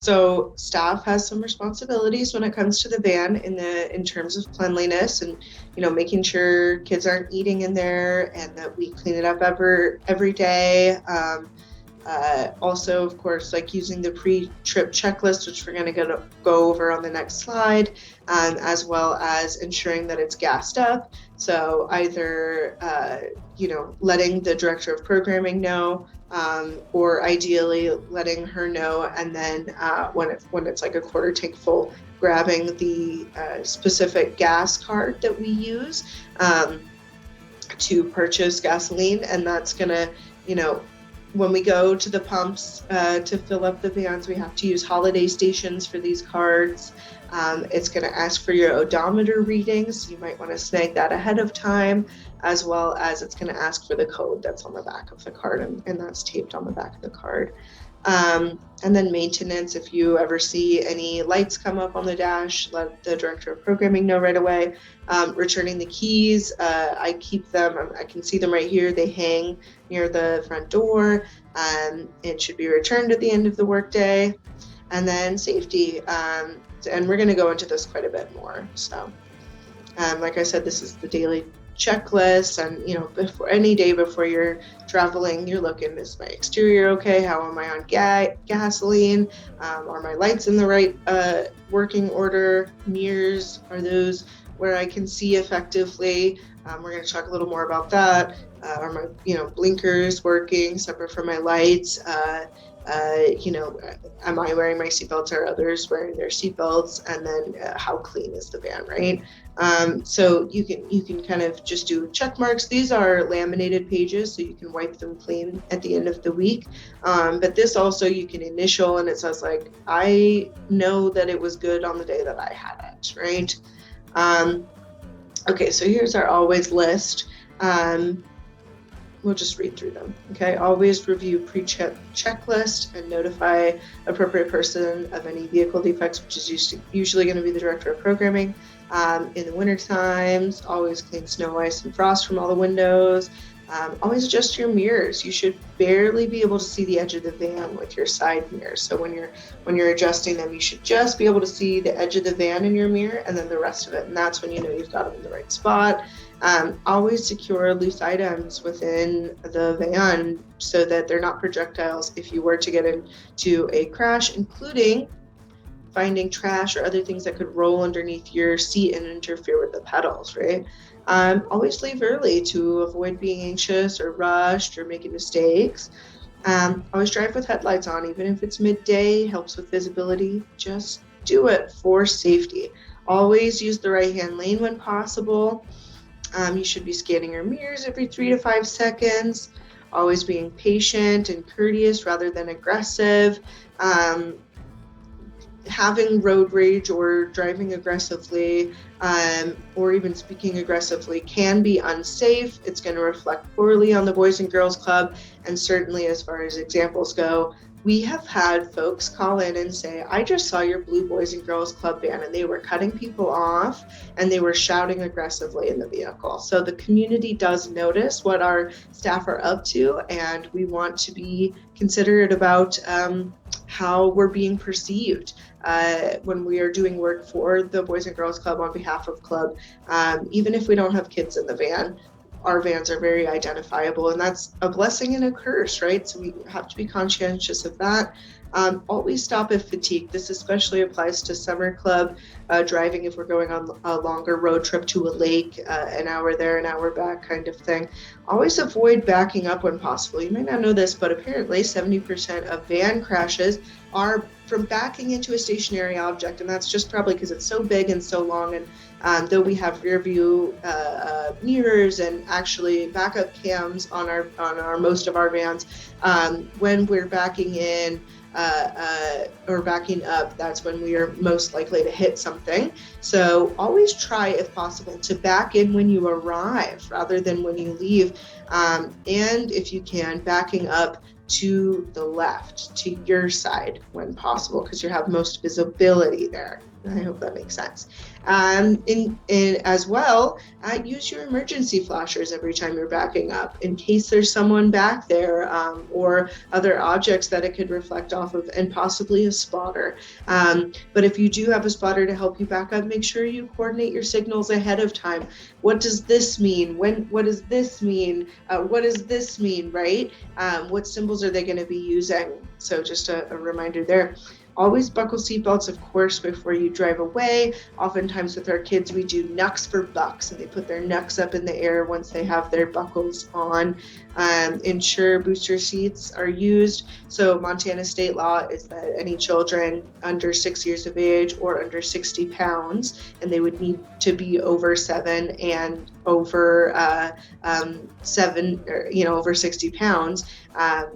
So staff has some responsibilities when it comes to the van in terms of cleanliness and making sure kids aren't eating in there and that we clean it up every day. Also, of course, like using the pre-trip checklist, which we're going to go over on the next slide, as well as ensuring that it's gassed up. So either, letting the director of programming know, or ideally letting her know, and then when it's like a quarter tank full, grabbing the specific gas card that we use to purchase gasoline, and that's going to, when we go to the pumps to fill up the vans, we have to use holiday stations for these cards. It's going to ask for your odometer readings. You might want to snag that ahead of time, as well as it's going to ask for the code that's on the back of the card, and that's taped on the back of the card. And then maintenance, if you ever see any lights come up on the dash, let the director of programming know right away. Returning the keys, I keep them, I can see them right here. They hang near the front door. It should be returned at the end of the workday. And then safety, and we're going to go into this quite a bit more. So, like I said, this is the daily checklist, and before any day before you're traveling, you're looking, is my exterior okay? How am I on gasoline? Are my lights in the right working order? Mirrors, are those where I can see effectively? We're going to talk a little more about that. Are my blinkers working separate from my lights? Am I wearing my seatbelts? Are others wearing their seatbelts? And then how clean is the van, right? So you can kind of just do check marks. These are laminated pages, so you can wipe them clean at the end of the week. But this also you can initial, and it says like, I know that it was good on the day that I had it, right? Okay, so here's our always list. We'll just read through them. Okay, always review pre-checklist and notify appropriate person of any vehicle defects, which is usually going to be the director of programming. In the winter times, always clean snow, ice, and frost from all the windows. Always adjust your mirrors. You should barely be able to see the edge of the van with your side mirrors. So when you're adjusting them, you should just be able to see the edge of the van in your mirror, and then the rest of it. And that's when you know you've got them in the right spot. Always secure loose items within the van so that they're not projectiles if you were to get into a crash, including finding trash or other things that could roll underneath your seat and interfere with the pedals, right? Always leave early to avoid being anxious or rushed or making mistakes. Always drive with headlights on, even if it's midday, helps with visibility. Just do it for safety. Always use the right-hand lane when possible. You should be scanning your mirrors every 3 to 5 seconds. Always being patient and courteous rather than aggressive. Having road rage or driving aggressively, or even speaking aggressively can be unsafe. It's going to reflect poorly on the Boys and Girls Club, and certainly as far as examples go, we have had folks call in and say, I just saw your blue Boys and Girls Club van, and they were cutting people off and they were shouting aggressively in the vehicle. So the community does notice what our staff are up to, and we want to be considerate about how we're being perceived when we are doing work for the Boys and Girls Club on behalf of club. Even if we don't have kids in the van, our vans are very identifiable, and that's a blessing and a curse, right? So we have to be conscientious of that. Always stop if fatigued. This especially applies to summer club driving if we're going on a longer road trip to a lake, an hour there, an hour back kind of thing. Always avoid backing up when possible. You might not know this, but apparently 70% of van crashes are from backing into a stationary object, and that's just probably because it's so big and so long. And though we have rear view mirrors and actually backup cams on our most of our vans, when we're backing in or backing up, that's when we are most likely to hit something. So always try, if possible, to back in when you arrive rather than when you leave. And if you can, backing up to the left, to your side when possible, because you have most visibility there. I hope that makes sense. As well, use your emergency flashers every time you're backing up in case there's someone back there, or other objects that it could reflect off of, and possibly a spotter. But if you do have a spotter to help you back up, make sure you coordinate your signals ahead of time. What does this mean? What does this mean? What does this mean, right? What symbols are they going to be using? So just a reminder there. Always buckle seatbelts, of course, before you drive away. Oftentimes with our kids, we do knucks for bucks, and they put their knucks up in the air once they have their buckles on. Ensure booster seats are used. So Montana state law is that any children under 6 years of age or under 60 pounds, and they would need to be over 7 and over 7, or, over 60 pounds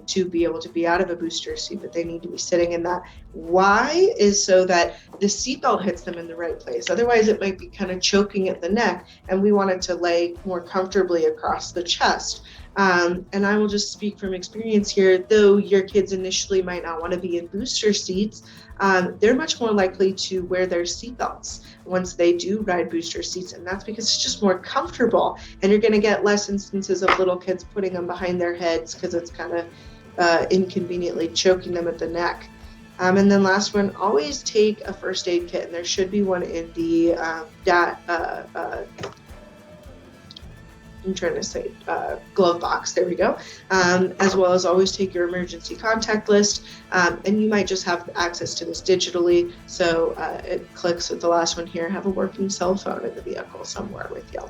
to be able to be out of a booster seat, but they need to be sitting in that. Why is so that the seatbelt hits them in the right place. Otherwise, it might be kind of choking at the neck, and we want it to lay more comfortably across the chest. And I will just speak from experience here, though your kids initially might not want to be in booster seats, they're much more likely to wear their seatbelts once they do ride booster seats, and that's because it's just more comfortable, and you're going to get less instances of little kids putting them behind their heads because it's kind of inconveniently choking them at the neck. And then last one, always take a first aid kit, and there should be one in the glove box, there we go, as well as always take your emergency contact list, and you might just have access to this digitally, so it clicks with the last one here, have a working cell phone in the vehicle somewhere with you.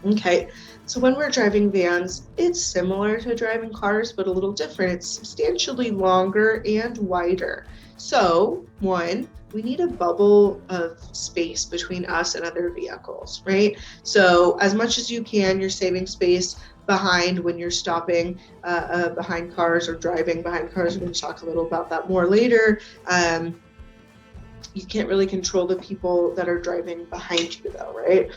Okay, so when we're driving vans, it's similar to driving cars, but a little different. It's substantially longer and wider. So, one, we need a bubble of space between us and other vehicles, right? So as much as you can, you're saving space behind when you're stopping behind cars or driving behind cars. We're going to talk a little about that more later. You can't really control the people that are driving behind you though, right?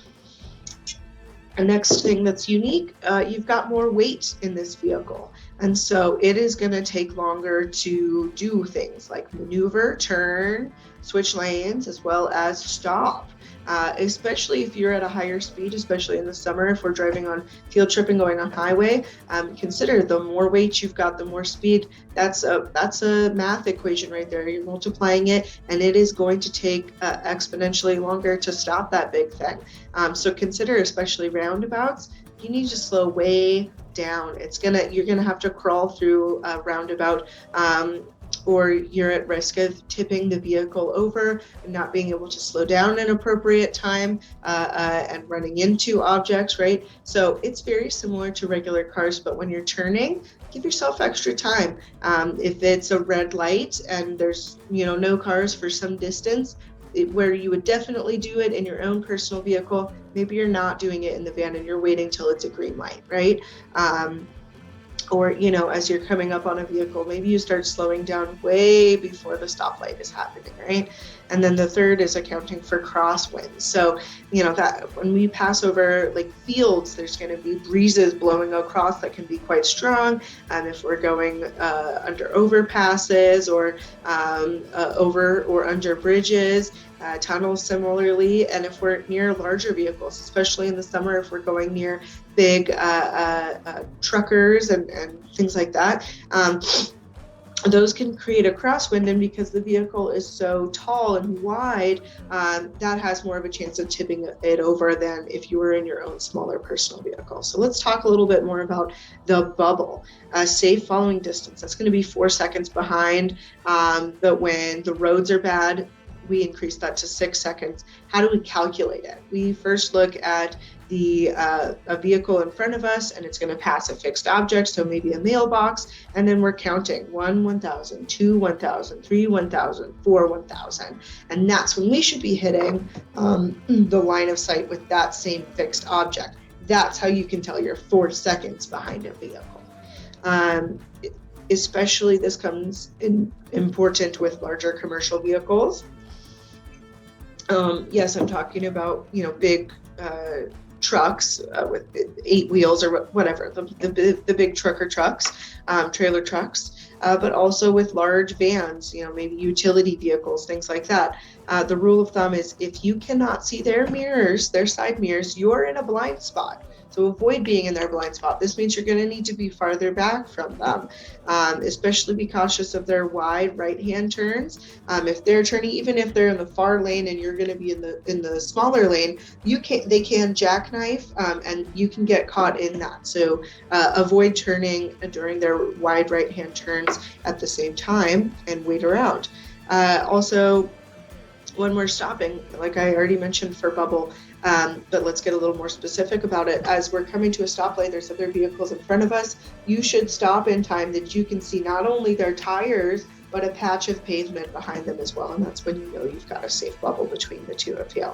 The next thing that's unique, you've got more weight in this vehicle. And so it is going to take longer to do things like maneuver, turn, switch lanes, as well as stop. Especially if you're at a higher speed, especially in the summer, if we're driving on field trip and going on highway, consider the more weight you've got, the more speed. That's a math equation right there. You're multiplying it, and it is going to take exponentially longer to stop that big thing. So consider, especially roundabouts, you need to slow way down. You're gonna have to crawl through a roundabout, or you're at risk of tipping the vehicle over and not being able to slow down in appropriate time, and running into objects, right? So it's very similar to regular cars, but when you're turning, give yourself extra time. If it's a red light and there's no cars for some distance, where you would definitely do it in your own personal vehicle, maybe you're not doing it in the van and you're waiting till it's a green light, right? Or, as you're coming up on a vehicle, maybe you start slowing down way before the stoplight is happening, right? And then the third is accounting for crosswinds. So, that when we pass over like fields, there's going to be breezes blowing across that can be quite strong. If we're going under overpasses or over or under bridges, tunnels similarly, and if we're near larger vehicles, especially in the summer, if we're going near big truckers and things like that, those can create a crosswind, and because the vehicle is so tall and wide, that has more of a chance of tipping it over than if you were in your own smaller personal vehicle. So let's talk a little bit more about the bubble. Safe following distance, that's going to be 4 seconds behind, but when the roads are bad, we increase that to 6 seconds. How do we calculate it? We first look at a vehicle in front of us, and it's going to pass a fixed object, so maybe a mailbox, and then we're counting 1, 1,000, 2, 1,000, 3, 1,000, 4, 1,000, and that's when we should be hitting the line of sight with that same fixed object. That's how you can tell you're 4 seconds behind a vehicle. Especially this comes in important with larger commercial vehicles. Yes, I'm talking about big trucks with 8 wheels or whatever, the big truck or trucks, trailer trucks, but also with large vans, maybe utility vehicles, things like that. The rule of thumb is if you cannot see their mirrors, their side mirrors, you're in a blind spot. So avoid being in their blind spot. This means you're going to need to be farther back from them. Especially be cautious of their wide right-hand turns. If they're turning, even if they're in the far lane and you're going to be in the smaller lane, they can jackknife, and you can get caught in that. So avoid turning during their wide right-hand turns at the same time and wait around. Also, when we're stopping, like I already mentioned for bubble, but let's get a little more specific about it. As we're coming to a stoplight, there's other vehicles in front of us. You should stop in time that you can see not only their tires, but a patch of pavement behind them as well. And that's when you know you've got a safe bubble between the two of you.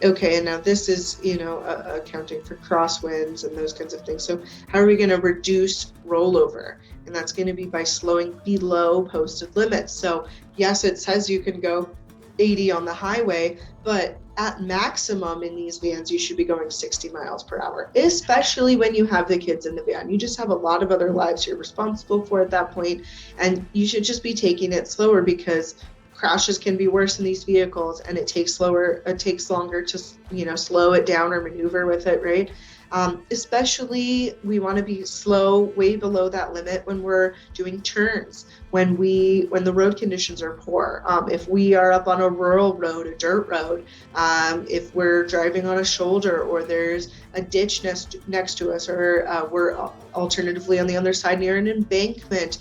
Okay, and now this is, accounting for crosswinds and those kinds of things. So how are we going to reduce rollover? And that's going to be by slowing below posted limits. So yes, it says you can go 80 on the highway, but at maximum in these vans, you should be going 60 miles per hour, especially when you have the kids in the van. You just have a lot of other lives you're responsible for at that point, and you should just be taking it slower because crashes can be worse in these vehicles, and it takes longer to, slow it down or maneuver with it, right? Especially we want to be slow way below that limit when we're doing turns, when the road conditions are poor. If we are up on a rural road, a dirt road, if we're driving on a shoulder or there's a ditch next to us, or we're alternatively on the other side near an embankment,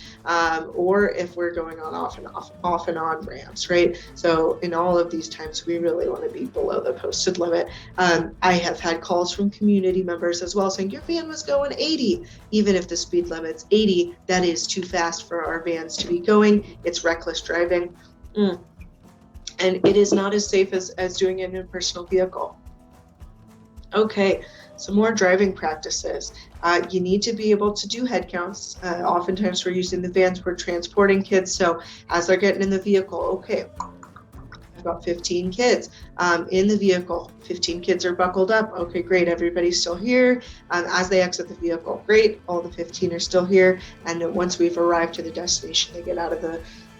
or if we're going on off and on ramps, right? So in all of these times, we really want to be below the posted limit. I have had calls from community members as well saying, your van was going 80. Even if the speed limit's 80, that is too fast for our vans to be going. It's reckless driving. And it is not as safe as doing it in a personal vehicle. Okay, some more driving practices. You need to be able to do head counts. Oftentimes we're using the vans, we're transporting kids. So as they're getting in the vehicle, okay, I've got 15 kids in the vehicle. 15 kids are buckled up. Okay, great. Everybody's still here. As they exit the vehicle, great. All the 15 are still here. And then once we've arrived to the destination, they get out of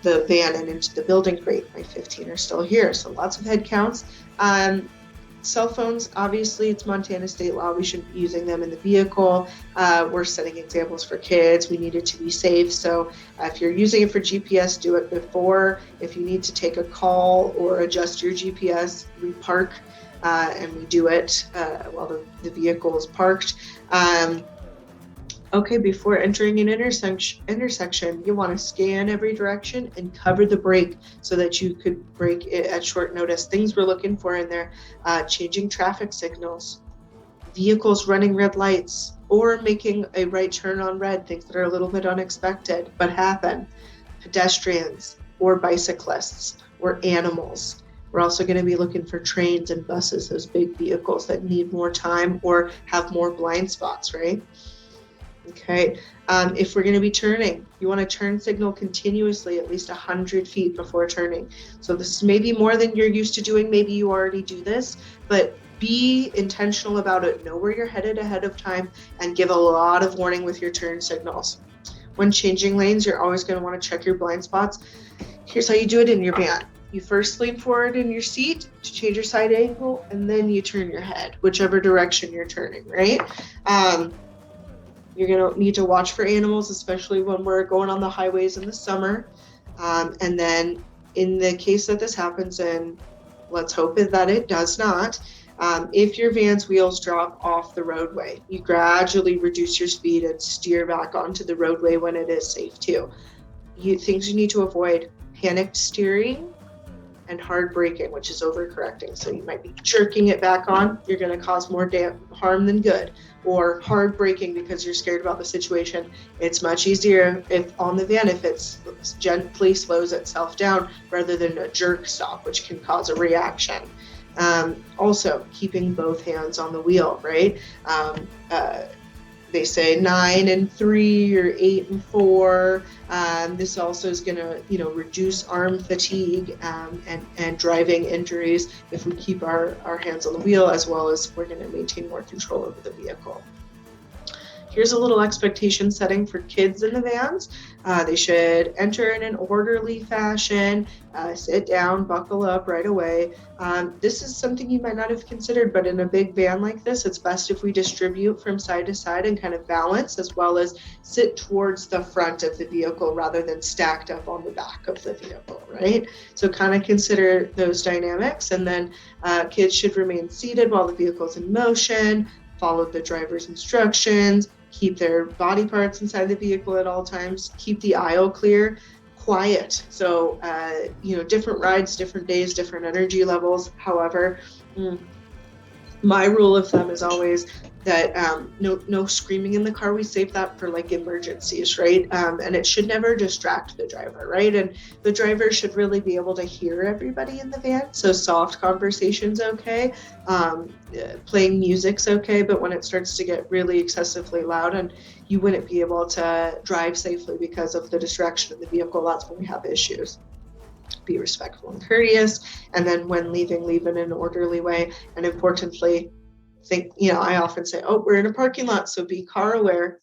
the van and into the building. Great. My 15 are still here. So lots of head counts. Cell phones, obviously, it's Montana state law. We shouldn't be using them in the vehicle. We're setting examples for kids. We need it to be safe. So if you're using it for GPS, do it before. If you need to take a call or adjust your GPS, we park and we do it while the vehicle is parked. Okay, before entering an intersection, you want to scan every direction and cover the brake so that you could brake it at short notice. Things we're looking for in there, changing traffic signals, vehicles running red lights, or making a right turn on red, things that are a little bit unexpected but happen, pedestrians or bicyclists or animals. We're also going to be looking for trains and buses, those big vehicles that need more time or have more blind spots, right? Okay, if we're going to be turning, you want to turn signal continuously at least 100 feet before turning. So this is maybe more than you're used to doing. Maybe you already do this, but be intentional about it. Know where you're headed ahead of time and give a lot of warning with your turn signals. When changing lanes, you're always going to want to check your blind spots. Here's how you do it in your van. You first lean forward in your seat to change your side angle, and then you turn your head, whichever direction you're turning, right? You're going to need to watch for animals, especially when we're going on the highways in the summer. And then in the case that this happens, and let's hope that it does not, if your van's wheels drop off the roadway, you gradually reduce your speed and steer back onto the roadway when it is safe too. Things you need to avoid: panicked steering and hard braking, which is overcorrecting. So you might be jerking it back on. You're going to cause more harm than good. Or hard braking because you're scared about the situation. It's much easier if on the van, if it gently slows itself down rather than a jerk stop, which can cause a reaction. Also, keeping both hands on the wheel, right? they say 9 and 3 or 8 and 4. This also is going to, reduce arm fatigue and driving injuries if we keep our hands on the wheel, as well as we're going to maintain more control over the vehicle. Here's a little expectation setting for kids in the vans. They should enter in an orderly fashion, sit down, buckle up right away. This is something you might not have considered, but in a big van like this, it's best if we distribute from side to side and kind of balance, as well as sit towards the front of the vehicle rather than stacked up on the back of the vehicle, right? So kind of consider those dynamics. And then kids should remain seated while the vehicle's in motion, follow the driver's instructions, keep their body parts inside the vehicle at all times, keep the aisle clear, quiet. So, different rides, different days, different energy levels. However, my rule of thumb is always that no screaming in the car. We save that for like emergencies, right? And it should never distract the driver, right? And the driver should really be able to hear everybody in the van. So soft conversation's okay, playing music's okay, but when it starts to get really excessively loud and you wouldn't be able to drive safely because of the distraction in the vehicle, that's when we have issues. Be respectful and courteous, and then when leaving, leave in an orderly way. And importantly, I often say, oh, we're in a parking lot, so be car aware.